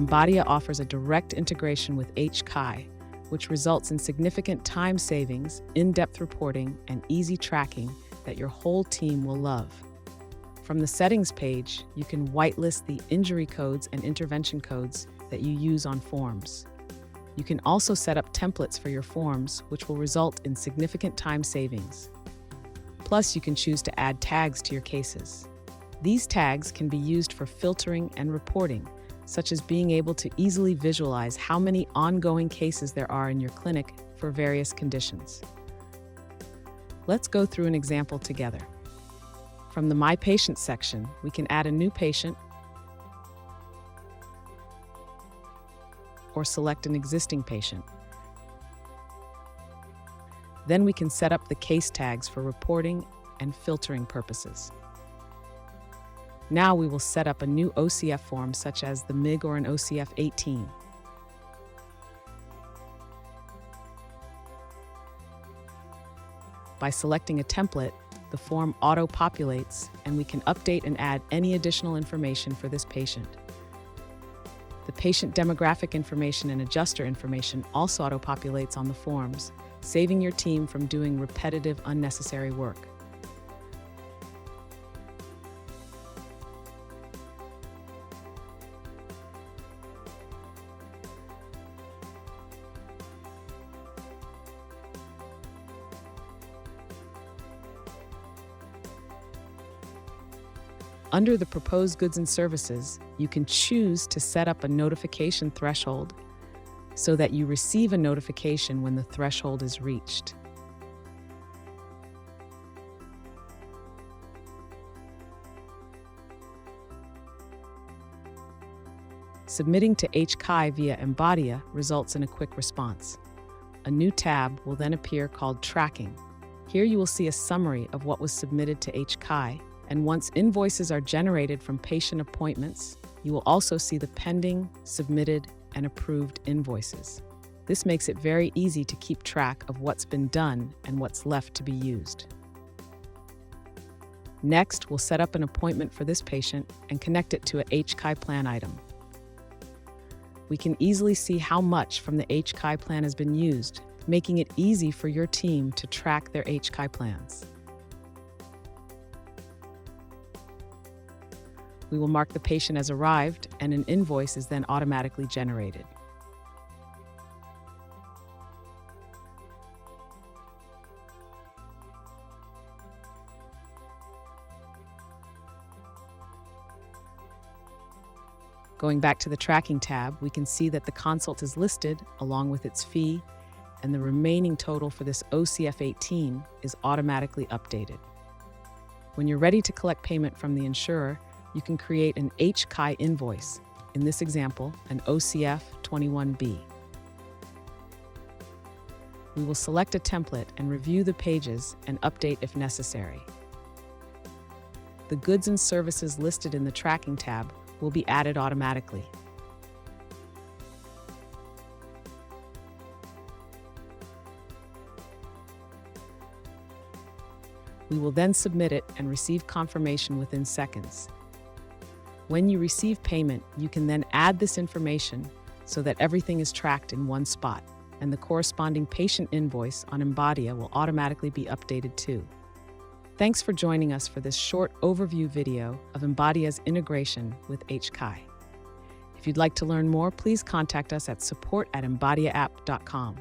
Embodia offers a direct integration with HCAI, which results in significant time savings, in-depth reporting, and easy tracking that your whole team will love. From the settings page, you can whitelist the injury codes and intervention codes that you use on forms. You can also set up templates for your forms, which will result in significant time savings. Plus, you can choose to add tags to your cases. These tags can be used for filtering and reporting, such as being able to easily visualize how many ongoing cases there are in your clinic for various conditions. Let's go through an example together. From the My Patient section, we can add a new patient or select an existing patient. Then we can set up the case tags for reporting and filtering purposes. Now we will set up a new OCF form such as the MIG or an OCF 18. By selecting a template, the form auto-populates and we can update and add any additional information for this patient. The patient demographic information and adjuster information also auto-populates on the forms, saving your team from doing repetitive, unnecessary work. Under the proposed goods and services, you can choose to set up a notification threshold so that you receive a notification when the threshold is reached. Submitting to HCAI via Embodia results in a quick response. A new tab will then appear called Tracking. Here you will see a summary of what was submitted to HCAI. And once invoices are generated from patient appointments, you will also see the pending, submitted, and approved invoices. This makes it very easy to keep track of what's been done and what's left to be used. Next, we'll set up an appointment for this patient and connect it to a HCAI plan item. We can easily see how much from the HCAI plan has been used, making it easy for your team to track their HCAI plans. We will mark the patient as arrived, and an invoice is then automatically generated. Going back to the Tracking tab, we can see that the consult is listed along with its fee, and the remaining total for this OCF 18 is automatically updated. When you're ready to collect payment from the insurer, you can create an HCAI invoice, in this example, an OCF 21B. We will select a template and review the pages and update if necessary. The goods and services listed in the Tracking tab will be added automatically. We will then submit it and receive confirmation within seconds. When you receive payment, you can then add this information so that everything is tracked in one spot, and the corresponding patient invoice on Embodia will automatically be updated too. Thanks for joining us for this short overview video of Embodia's integration with HCAI. If you'd like to learn more, please contact us at support@embodiaapp.com.